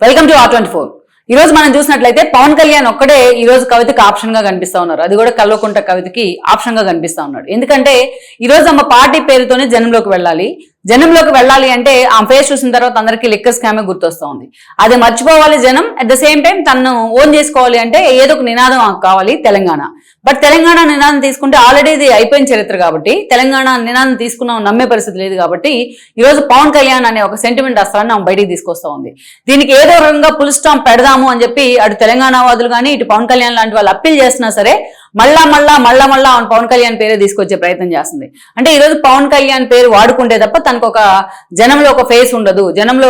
Welcome to R24. ఈ రోజు మనం చూసినట్లయితే పవన్ కళ్యాణ్ ఒక్కడే ఈ రోజు కవితకి ఆప్షన్ గా కనిపిస్తా ఉన్నారు. అది కూడా కల్వకుంట కవితకి ఆప్షన్ గా కనిపిస్తా ఉన్నాడు. ఎందుకంటే ఈ రోజు ఆమె పార్టీ పేరుతోనే జనంలోకి వెళ్ళాలి అంటే ఆ ఫేస్ చూసిన తర్వాత అందరికీ లిక్కర్ స్కామే గుర్తొస్తా ఉంది. అది మర్చిపోవాలి జనం. అట్ ద సేమ్ టైం తను ఓన్ చేసుకోవాలి అంటే ఏదో ఒక నినాదం కావాలి తెలంగాణ. బట్ తెలంగాణ నినాదం తీసుకుంటే ఆల్రెడీ ఇది అయిపోయిన చరిత్ర కాబట్టి తెలంగాణ నినాదం తీసుకున్నాం నమ్మే పరిస్థితి లేదు కాబట్టి ఈ రోజు పవన్ కళ్యాణ్ అనే ఒక సెంటిమెంట్ అస్త్రాన్ని ఆమె బయటికి తీసుకొస్తా ఉంది. దీనికి ఏదో రకంగా ఫుల్ స్టాప్ పెడదాము అని చెప్పి అటు తెలంగాణ వాదులు కానీ ఇటు పవన్ కళ్యాణ్ లాంటి వాళ్ళు అప్పీల్ చేస్తున్నా సరే మళ్ళా ఆమె పవన్ కళ్యాణ్ పేరే తీసుకొచ్చే ప్రయత్నం చేస్తుంది. అంటే ఈ రోజు పవన్ కళ్యాణ్ పేరు వాడుకుంటే తప్ప తనకు ఒక జనంలో ఒక ఫేస్ ఉండదు, జనంలో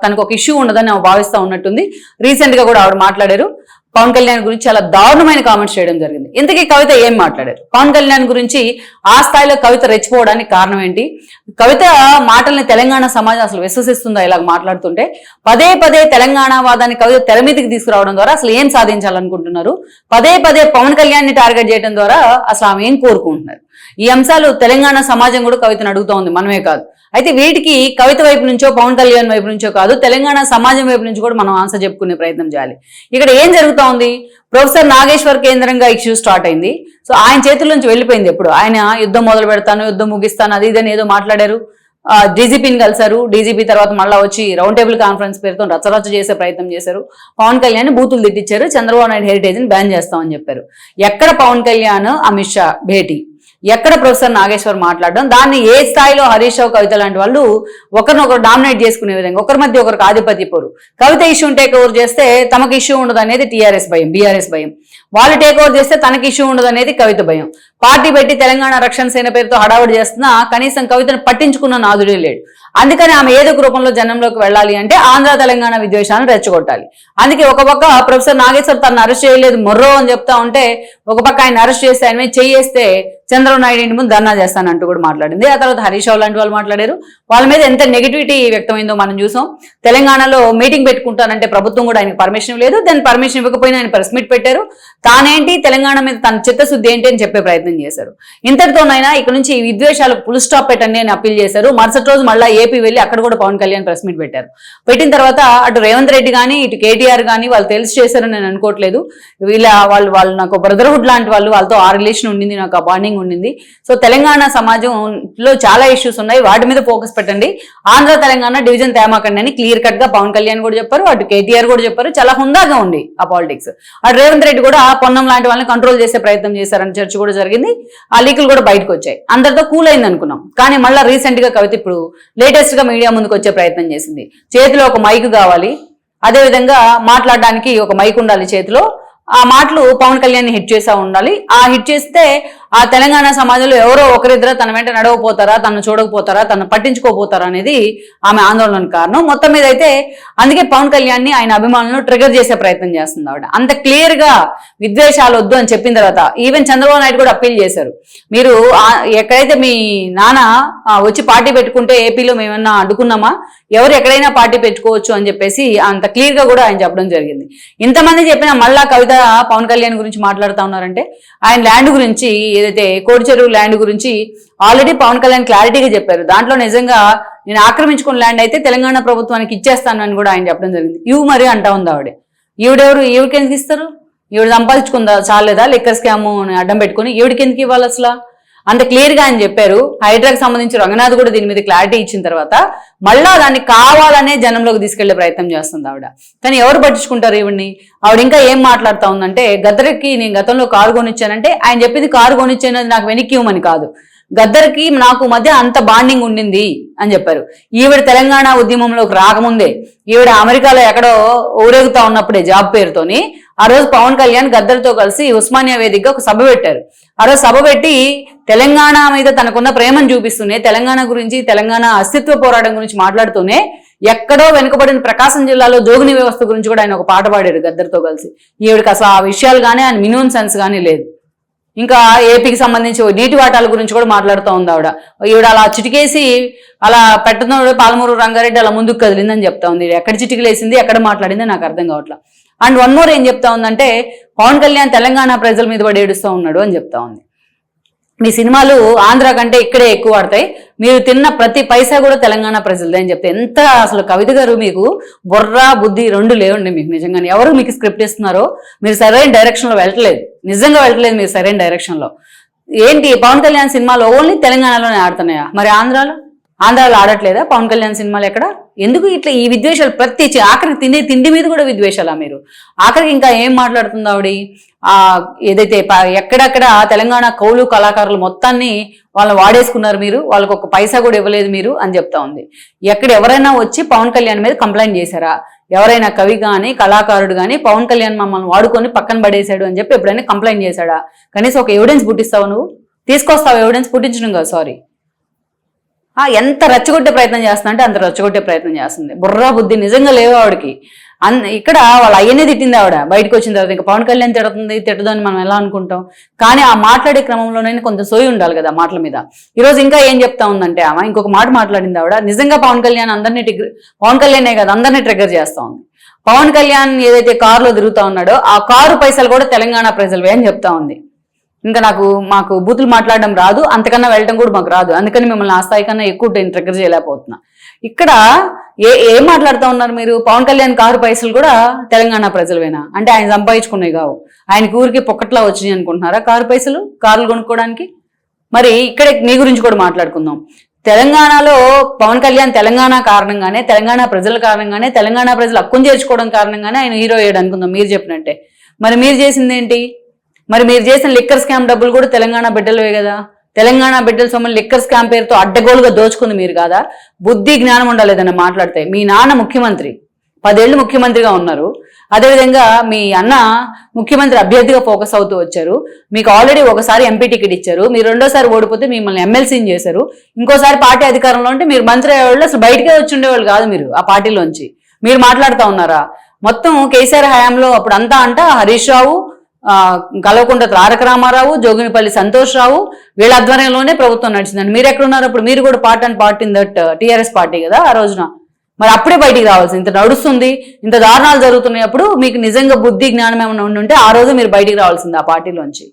తనకు ఒక ఇష్యూ ఉండదని ఆమె భావిస్తా ఉన్నట్టుంది. రీసెంట్ గా కూడా ఆవిడ మాట్లాడారు. పవన్ కళ్యాణ్ గురించి చాలా దారుణమైన కామెంట్స్ చేయడం జరిగింది. ఇంతకీ కవిత ఏం మాట్లాడారు? పవన్ కళ్యాణ్ గురించి ఆ స్థాయిలో కవిత రెచ్చిపోవడానికి కారణం ఏంటి? కవిత మాటల్ని తెలంగాణ సమాజం అసలు విశ్వసిస్తుందా ఇలాగ మాట్లాడుతుంటే? పదే తెలంగాణ వాదాన్ని కవిత తెర మీదకి తీసుకురావడం ద్వారా అసలు ఏం సాధించాలనుకుంటున్నారు? పదే పవన్ కళ్యాణ్ ని టార్గెట్ చేయడం ద్వారా అసలు ఆమె ఏం కోరుకుంటున్నారు? ఈ అంశాలు తెలంగాణ సమాజం కూడా కవితను అడుగుతూ ఉంది, మనమే కాదు. అయితే వీటికి కవిత వైపు నుంచో పవన్ కళ్యాణ్ వైపు నుంచో కాదు, తెలంగాణ సమాజం వైపు నుంచి కూడా మనం ఆన్సర్ చెప్పుకునే ప్రయత్నం చేయాలి. ఇక్కడ ఏం జరుగుతూ ఉంది? ప్రొఫెసర్ నాగేశ్వర్ కేంద్రంగా ఇష్యూ స్టార్ట్ అయింది. సో ఆయన చేతుల నుంచి వెళ్ళిపోయింది. ఎప్పుడు ఆయన యుద్ధం మొదలు పెడతాను, యుద్ధం ముగిస్తాను, అది ఇదని ఏదో మాట్లాడారు. డీజీపీని కలిసారు. డీజీపీ తర్వాత మళ్ళా వచ్చి రౌండ్ టేబుల్ కాన్ఫరెన్స్ పేరుతో రచ్చరచ్చ చేసే ప్రయత్నం చేశారు. పవన్ కళ్యాణ్ బూతులు తిట్టించారు. చంద్రబాబు నాయుడు హెరిటేజ్ ని బ్యాన్ చేస్తామని చెప్పారు. ఎక్కడ పవన్ కళ్యాణ్ అమిత్ షా భేటీ, ఎక్కడ ప్రొఫెసర్ నాగేశ్వర్ మాట్లాడడం, దాన్ని ఏ స్థాయిలో హరీష్ రావు కవిత లాంటి వాళ్ళు ఒకరినొకరు డామినేట్ చేసుకునే విధంగా ఒకరి మధ్య ఒకరికి ఆధిపత్య పోరు. కవిత ఇష్యూ టేక్ ఓవర్ చేస్తే తమకు ఇష్యూ ఉండదు అనేది టీఆర్ఎస్ భయం, బీఆర్ఎస్ భయం. వాళ్ళు టేక్ ఓవర్ చేస్తే తనకి ఇష్యూ ఉండదు అనేది కవిత భయం. పార్టీ పెట్టి తెలంగాణ రక్షణ సేన పేరుతో హడావుడి చేస్తున్నా కనీసం కవితను పట్టించుకున్న నాదుడే లేడు. అందుకని ఆమె ఏదో ఒక రూపంలో జనంలోకి వెళ్ళాలి అంటే ఆంధ్ర తెలంగాణ విద్వేషాలను రెచ్చగొట్టాలి. అందుకే ఒక పక్క ప్రొఫెసర్ నాగేశ్వర్ తను అరెస్ట్ చేయలేదు మొర్రో అని చెప్తా ఉంటే, ఒక పక్క ఆయన అరెస్ట్ చేస్తే ఆయన మీద చేయేస్తే చంద్రబాబు నాయుడు ఇంటి ముందు ధర్నా చేస్తానంటూ కూడా మాట్లాడింది. ఆ తర్వాత హరీష్ రావు లాంటి వాళ్ళు మాట్లాడారు. వాళ్ళ మీద ఎంత నెగిటివిటీ వ్యక్తమైందో మనం చూసాం. తెలంగాణలో మీటింగ్ పెట్టుకుంటానంటే ప్రభుత్వం కూడా ఆయనకు పర్మిషన్ లేదు. దాని పర్మిషన్ ఇవ్వకపోయినా ఆయన ప్రెస్ మీట్ పెట్టారు. తానేంటి తెలంగాణ మీద తన చిత్తశుద్ధి ఏంటి అని చెప్పే ప్రయత్నం చేశారు. ఇంతటితోనైనా ఇక్కడ నుంచి ఈ విద్వేషాలకు ఫుల్ స్టాప్ పెట్టండి అని అప్పీల్ చేశారు. మరుసటి రోజు మళ్ళీ ఏపీ వెళ్ళి అక్కడ కూడా పవన్ కళ్యాణ్ ప్రెస్ మీట్ పెట్టారు. పెట్టిన తర్వాత అటు రేవంత్ రెడ్డి కానీ ఇటు కేటీఆర్ కానీ వాళ్ళు తెలిసి చేశారని నేను అనుకోవట్లేదు. వాళ్ళు నాకు బ్రదర్హుడ్ లాంటి వాళ్ళు, వాళ్ళతో ఆ రిలేషన్ ఉండింది, నాకు ఆ బాండింగ్ ఉండింది. సో తెలంగాణ సమాజంలో చాలా ఇష్యూస్ ఉన్నాయి, వాటి మీద ఫోకస్ పెట్టండి, ఆంధ్ర తెలంగాణ డివిజన్ తేమాకండి అని క్లియర్ కట్ గా పవన్ కళ్యాణ్ కూడా చెప్పారు, అటు కేటీఆర్ కూడా చెప్పారు. చాలా హుందాగా ఉంది ఆ పాలిటిక్స్. అటు రేవంత్ రెడ్డి కూడా పొన్నం లాంటి వాళ్ళని కంట్రోల్ చేసే ప్రయత్నం చేశారని చర్చ కూడా జరిగింది. ఆ లీకులు కూడా బయటకు వచ్చాయి. అందరితో కూల్ అయింది అనుకున్నాం. కానీ మళ్ళీ రీసెంట్ గా కవిత ఇప్పుడు లేటెస్ట్ గా మీడియా ముందుకు వచ్చే ప్రయత్నం చేసింది. చేతిలో ఒక మైక్ కావాలి, అదేవిధంగా మాట్లాడడానికి ఒక మైక్ ఉండాలి చేతిలో. ఆ మాటలు పవన్ కళ్యాణ్ హిట్ చేసా ఉండాలి. ఆ హిట్ చేస్తే ఆ తెలంగాణ సమాజంలో ఎవరో ఒకరిద్దరు తన వెంట నడవపోతారా, తను చూడకపోతారా, తను పట్టించుకోపోతారా అనేది ఆమె ఆందోళనకు కారణం. మొత్తం మీద అయితే అందుకే పవన్ కళ్యాణ్ ని ఆయన అభిమానులను ట్రిగర్ చేసే ప్రయత్నం చేస్తుంది ఆవిడ. అంత క్లియర్ గా విద్వేషాలు వద్దు అని చెప్పిన తర్వాత ఈవెన్ చంద్రబాబు నాయుడు కూడా అప్పీల్ చేశారు. మీరు ఎక్కడైతే మీ నాన్న వచ్చి పార్టీ పెట్టుకుంటే ఏపీలో మేమన్నా అడ్డుకున్నామా, ఎవరు ఎక్కడైనా పార్టీ పెట్టుకోవచ్చు అని చెప్పేసి అంత క్లియర్ గా కూడా ఆయన చెప్పడం జరిగింది. ఇంతమంది చెప్పినా మళ్ళా కవిత పవన్ కళ్యాణ్ గురించి మాట్లాడుతూ ఉన్నారంటే ఆయన ల్యాండ్ గురించి, ఏదైతే కోడి చెరువు ల్యాండ్ గురించి ఆల్రెడీ పవన్ కళ్యాణ్ క్లారిటీగా చెప్పారు. దాంట్లో నిజంగా నేను ఆక్రమించుకున్న ల్యాండ్ అయితే తెలంగాణ ప్రభుత్వానికి ఇచ్చేస్తాను అని కూడా ఆయన చెప్పడం జరిగింది. ఇవి మరి అంటా ఉంది ఆవిడ. ఈవిడికి ఎందుకు ఇస్తారు? ఈవిడ సంపాదించుకుందా చాలేదా లిక్కర్ స్కామ్ అడ్డం పెట్టుకుని? ఈవిడికి ఎందుకు ఇవ్వాలి అసలు? అంత క్లియర్ గా ఆయన చెప్పారు. హైడ్రాకి సంబంధించి రంగనాథ్ కూడా దీని మీద క్లారిటీ ఇచ్చిన తర్వాత మళ్ళా దాన్ని కావాలనే జనంలోకి తీసుకెళ్లే ప్రయత్నం చేస్తుంది ఆవిడ. కానీ ఎవరు పట్టించుకుంటారు ఈవిడ్ని? ఆవిడ ఇంకా ఏం మాట్లాడుతూ ఉందంటే, గద్దరికి నేను గతంలో కారు కొనిచ్చానంటే ఆయన చెప్పింది కారు కొనిచ్చానది నాకు వెనక్కి ఇవ్వమని కాదు, గద్దర్కి నాకు మధ్య అంత బాండింగ్ ఉండింది అని చెప్పారు. ఈవిడ తెలంగాణ ఉద్యమంలోకి రాకముందే, ఈవిడ అమెరికాలో ఎక్కడో ఊరేగుతా ఉన్నప్పుడే జాబ్ పేరుతోని ఆ రోజు పవన్ కళ్యాణ్ గద్దర్తో కలిసి ఉస్మానియా వేదికగా ఒక సభ పెట్టారు. ఆ రోజు సభ పెట్టి తెలంగాణ మీద తనకున్న ప్రేమను చూపిస్తూనే, తెలంగాణ గురించి, తెలంగాణ అస్తిత్వ పోరాటం గురించి మాట్లాడుతూనే ఎక్కడో వెనుకబడిన ప్రకాశం జిల్లాలో జోగిని వ్యవస్థ గురించి కూడా ఆయన ఒక పాట పాడారు గద్దర్తో కలిసి. ఈవిడికి అసలు ఆ విషయాలు కానీ ఆయన మినిమం సెన్స్ కానీ లేదు. ఇంకా ఏపీకి సంబంధించి నీటి వాటాల గురించి కూడా మాట్లాడుతూ ఉంది ఆవిడ. ఈవిడ అలా చిటికేసి అలా పెట్టడం పాలమూరు రంగారెడ్డి అలా ముందుకు కదిలిందని చెప్తా ఉంది. ఎక్కడ చిటికలేసింది, ఎక్కడ మాట్లాడింది నాకు అర్థం కావట్లా. అండ్ వన్ మోర్ ఏం చెప్తా ఉందంటే, పవన్ కళ్యాణ్ తెలంగాణ ప్రజల మీద పడి ఏడుస్తూ ఉన్నాడు అని చెప్తా ఉంది. మీ సినిమాలు ఆంధ్ర కంటే ఇక్కడే ఎక్కువ ఆడతాయి, మీరు తిన్న ప్రతి పైసా కూడా తెలంగాణ ప్రజలదే అని చెప్తే ఎంత అసలు కవిత గారు మీకు బుర్ర బుద్ధి రెండు లేవండి మీకు నిజంగానే. ఎవరు మీకు స్క్రిప్ట్ ఇస్తున్నారో మీరు సరైన డైరెక్షన్ లో వెళ్ళట్లేదు, నిజంగా వెళ్ళట్లేదు మీరు సరైన డైరెక్షన్ లో. ఏంటి పవన్ కళ్యాణ్ సినిమాలు ఓన్లీ తెలంగాణలోనే ఆడుతున్నాయా, మరి ఆంధ్రాలో ఆడట్లేదా పవన్ కళ్యాణ్ సినిమాలు ఎక్కడ? ఎందుకు ఇట్లా ఈ విద్వేషాలు ప్రతి ఆఖరికి తిండి మీద కూడా విద్వేషాలా మీరు? ఆఖరికి ఇంకా ఏం మాట్లాడుతుంది ఆవిడ, ఏదైతే ఎక్కడెక్కడ తెలంగాణ కౌలు కళాకారులు మొత్తాన్ని వాళ్ళని వాడేసుకున్నారు మీరు, వాళ్ళకి ఒక పైసా కూడా ఇవ్వలేదు మీరు అని చెప్తా ఉంది. ఎవరైనా వచ్చి పవన్ కళ్యాణ్ మీద కంప్లైంట్ చేశారా? ఎవరైనా కవి కానీ కళాకారుడు కానీ పవన్ కళ్యాణ్ మమ్మల్ని వాడుకొని పక్కన పడేశాడు అని చెప్పి ఎప్పుడైనా కంప్లైంట్ చేశాడా? కనీసం ఒక ఎవిడెన్స్ పుట్టిస్తావు, నువ్వు తీసుకొస్తావు ఎవిడెన్స్? పుట్టించడం కాదు, సారీ. ఎంత రెచ్చగొట్టే ప్రయత్నం చేస్తున్నా అంటే అంత రెచ్చగొట్టే ప్రయత్నం చేస్తుంది. బుర్రా బుద్ధి నిజంగా లేవు ఆవిడకి. ఇక్కడ వాళ్ళ అయ్యనే తిట్టింది ఆవిడ బయటకు వచ్చిన తర్వాత. ఇంకా పవన్ కళ్యాణ్ తిట్టదు అని మనం ఎలా అనుకుంటాం? కానీ ఆ మాట్లాడే క్రమంలోనైనా కొంచెం సోయి ఉండాలి కదా మాటల మీద. ఈరోజు ఇంకా ఏం చెప్తా ఉందంటే ఆమె ఇంకొక మాట మాట్లాడింది ఆవిడ. నిజంగా పవన్ కళ్యాణే కదా అందరినీ ట్రిగ్గర్ చేస్తా ఉంది. పవన్ కళ్యాణ్ ఏదైతే కారులో తిరుగుతా ఉన్నాడో ఆ కారు పైసలు కూడా తెలంగాణ ప్రజలవే అని చెప్తా ఉంది. ఇంకా మాకు బూతులు మాట్లాడడం రాదు, అంతకన్నా వెళ్ళడం కూడా మాకు రాదు, అందుకని మిమ్మల్ని ఆ స్థాయి కన్నా ఎక్కువ ట్రిగ్గర్ చేయలేకపోతున్నా. ఇక్కడ ఏం మాట్లాడుతూ ఉన్నారు మీరు? పవన్ కళ్యాణ్ కారు పైసలు కూడా తెలంగాణ ప్రజలవేనా? అంటే ఆయన సంపాదించుకునేవి కావు, ఆయనకి ఊరికి పొక్కట్లా వచ్చినాయి అనుకుంటున్నారా కారు పైసలు, కార్లు కొనుక్కోవడానికి? మరి ఇక్కడే మీ గురించి కూడా మాట్లాడుకుందాం. తెలంగాణలో పవన్ కళ్యాణ్ తెలంగాణ కారణంగానే, తెలంగాణ ప్రజల కారణంగానే, తెలంగాణ ప్రజలు హక్కును చేర్చుకోవడం కారణంగానే ఆయన హీరో అయ్యాడు అనుకుందాం మీరు చెప్పినట్టే. మరి మీరు చేసింది ఏంటి? మరి మీరు చేసిన లిక్కర్ స్కామ్ డబ్బులు కూడా తెలంగాణ బిడ్డలవే కదా. తెలంగాణ బిడ్డల సొమ్ములు లిక్కర్ స్కామ్ పేరుతో అడ్డగోలుగా దోచుకుంది మీరు కాదా? బుద్ధి జ్ఞానం ఉండాలేదన్న మాట్లాడితే. మీ నాన్న ముఖ్యమంత్రి, 10 ఏళ్ళు ముఖ్యమంత్రిగా ఉన్నారు. అదేవిధంగా మీ అన్న ముఖ్యమంత్రి అభ్యర్థిగా ఫోకస్ అవుతూ వచ్చారు. మీకు ఆల్రెడీ ఒకసారి ఎంపీ టికెట్ ఇచ్చారు, మీరు రెండోసారి ఓడిపోతే మిమ్మల్ని ఎమ్మెల్సీని చేశారు. ఇంకోసారి పార్టీ అధికారంలో ఉంటే మీరు మంత్రి అయ్యేవాళ్ళు, అసలు బయటకే వచ్చి ఉండేవాళ్ళు కాదు మీరు ఆ పార్టీలోంచి. మీరు మాట్లాడుతూ ఉన్నారా? మొత్తం కేసీఆర్ హయాంలో అప్పుడు అంతా హరీష్ రావు, కల్వకుంట్ల తారక రామారావు, జోగినిపల్లి సంతోష్ రావు వీళ్ళ ఆధ్వర్యంలోనే ప్రభుత్వం నడిచిందండి. మీరు ఎక్కడున్నారు అప్పుడు? మీరు కూడా part in that TRS party కదా ఆ రోజున. మరి అప్పుడే బయటికి రావాల్సింది. ఇంత నడుస్తుంది, ఇంత దారుణాలు జరుగుతున్నప్పుడు మీకు నిజంగా బుద్ధి జ్ఞానం ఏమైనా ఉంటే ఆ రోజు మీరు బయటికి రావాల్సింది ఆ పార్టీలోంచి.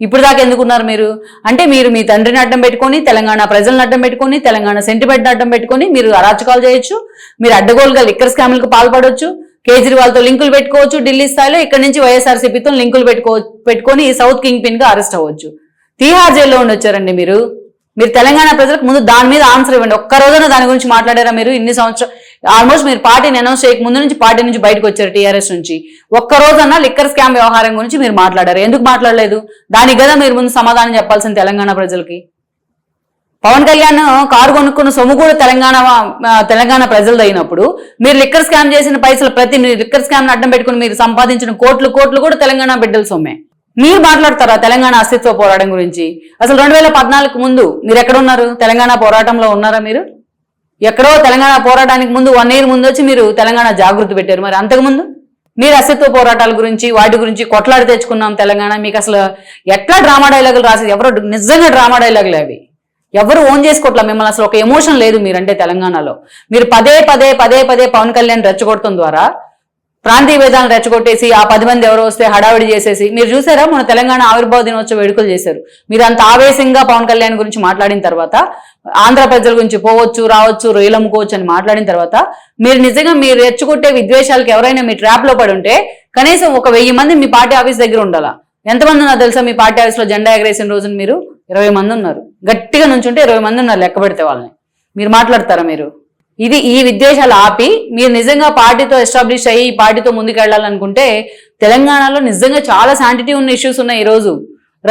ఇప్పుడు దాకా ఎందుకున్నారు మీరు? అంటే మీరు మీ తండ్రిని అడ్డం పెట్టుకొని, తెలంగాణ ప్రజలను అడ్డం పెట్టుకొని, తెలంగాణ సెంటిమెంట్ అడ్డం పెట్టుకొని మీరు అరాచకాలు చేయొచ్చు, మీరు అడ్డగోలుగా లిక్కర్ స్కామ్లకు పాల్పడవచ్చు, కేజ్రీవాల్తో లింకులు పెట్టుకోవచ్చు ఢిల్లీ స్థాయిలో, ఇక్కడ నుంచి వైఎస్ఆర్సీపీతో లింకులు పెట్టుకొని సౌత్ కింగ్ పిన్ గా అరెస్ట్ అవ్వచ్చు. తీహార్ జైల్లో ఉండొచ్చారండి మీరు. తెలంగాణ ప్రజలకు ముందు దాని మీద ఆన్సర్ ఇవ్వండి. ఒక్క రోజున దాని గురించి మాట్లాడారా మీరు? ఇన్ని సంవత్సరాలు ఆల్మోస్ట్ మీరు పార్టీని అనౌన్స్ చేయక ముందు నుంచి పార్టీ నుంచి బయటకు వచ్చారు టీఆర్ఎస్ నుంచి. ఒక్క రోజన్నా లిక్కర్ స్కామ్ వ్యవహారం గురించి మీరు మాట్లాడారు, ఎందుకు మాట్లాడలేదు? దానికి కదా మీరు ముందు సమాధానం చెప్పాల్సింది తెలంగాణ ప్రజలకి. పవన్ కళ్యాణ్ కారు కొనుక్కున్న సొమ్ము కూడా తెలంగాణ ప్రజలది అయినప్పుడు మీరు లిక్కర్ స్కామ్ చేసిన పైసలు మీరు లిక్కర్ స్కామ్ అడ్డం పెట్టుకుని మీరు సంపాదించిన కోట్లు కూడా తెలంగాణ బిడ్డల సొమ్మే. మీరు మాట్లాడతారా తెలంగాణ అస్తిత్వ పోరాటం గురించి? అసలు 2014 ముందు మీరు ఎక్కడున్నారు? తెలంగాణ పోరాటంలో ఉన్నారా మీరు? ఎక్కడో తెలంగాణ పోరాటానికి ముందు 1 year ముందు వచ్చి మీరు తెలంగాణ జాగృతి పెట్టారు. మరి అంతకుముందు మీరు అస్తిత్వ పోరాటాల గురించి వాటి గురించి కొట్లాడి తెచ్చుకున్నాం తెలంగాణ. మీకు అసలు ఎట్లా డ్రామా డైలాగులు రాసేది? ఎవరో నిజంగా డ్రామా డైలాగులు అవి. ఎవరు ఓన్ చేసుకోవట్లా మిమ్మల్ని. అసలు ఒక ఎమోషన్ లేదు మీరంటే తెలంగాణలో. మీరు పదే పవన్ కళ్యాణ్ రెచ్చగొట్టడం ద్వారా ప్రాంతీయ భేదాలను రెచ్చగొట్టేసి ఆ 10 మంది ఎవరో వస్తే హడావిడి చేసేసి మీరు చూసారా? మన తెలంగాణ ఆవిర్భావ దినోత్సవ వేడుకలు చేశారు. మీరు అంత ఆవేశంగా పవన్ కళ్యాణ్ గురించి మాట్లాడిన తర్వాత, ఆంధ్ర ప్రజల గురించి పోవచ్చు రావచ్చు రొయ్యలు అమ్ముకోవచ్చు అని మాట్లాడిన తర్వాత, మీరు నిజంగా మీరు రెచ్చగొట్టే విద్వేషాలకు ఎవరైనా మీ ట్రాప్ లో పడి ఉంటే కనీసం ఒక 1000 మంది మీ పార్టీ ఆఫీస్ దగ్గర ఉండాలా. ఎంతమంది ఉన్నారు తెలుసా మీ పార్టీ ఆఫీస్ లో? జెండా ఎగరేసిన రోజున మీరు 20 మంది ఉన్నారు. గట్టిగా నుంచుంటే 20 మంది ఉన్నారు లెక్క పెడితే వాళ్ళని. మీరు మాట్లాడతారా మీరు? ఈ విద్వేషాలు ఆపి మీరు నిజంగా పార్టీతో ఎస్టాబ్లిష్ అయ్యి ఈ పార్టీతో ముందుకు వెళ్ళాలనుకుంటే తెలంగాణలో నిజంగా చాలా శాంటిటీ ఉన్న ఇష్యూస్ ఉన్నాయి. ఈ రోజు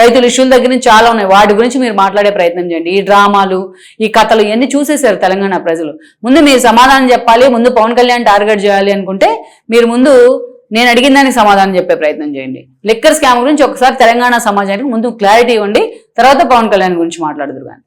రైతుల ఇష్యూల దగ్గర నుంచి చాలా ఉన్నాయి. వాటి గురించి మీరు మాట్లాడే ప్రయత్నం చేయండి. ఈ డ్రామాలు, ఈ కథలు ఇవన్నీ చూసేశారు తెలంగాణ ప్రజలు. ముందు మీరు సమాధానం చెప్పాలి. ముందు పవన్ కళ్యాణ్ టార్గెట్ చేయాలి అనుకుంటే మీరు ముందు నేను అడిగిన దానికి సమాధానం చెప్పే ప్రయత్నం చేయండి. లిక్కర్ స్కామ్ గురించి ఒకసారి తెలంగాణ సమాజానికి ముందు క్లారిటీ ఇవ్వండి, తర్వాత పవన్ కళ్యాణ్ గురించి మాట్లాడదురు కానీ.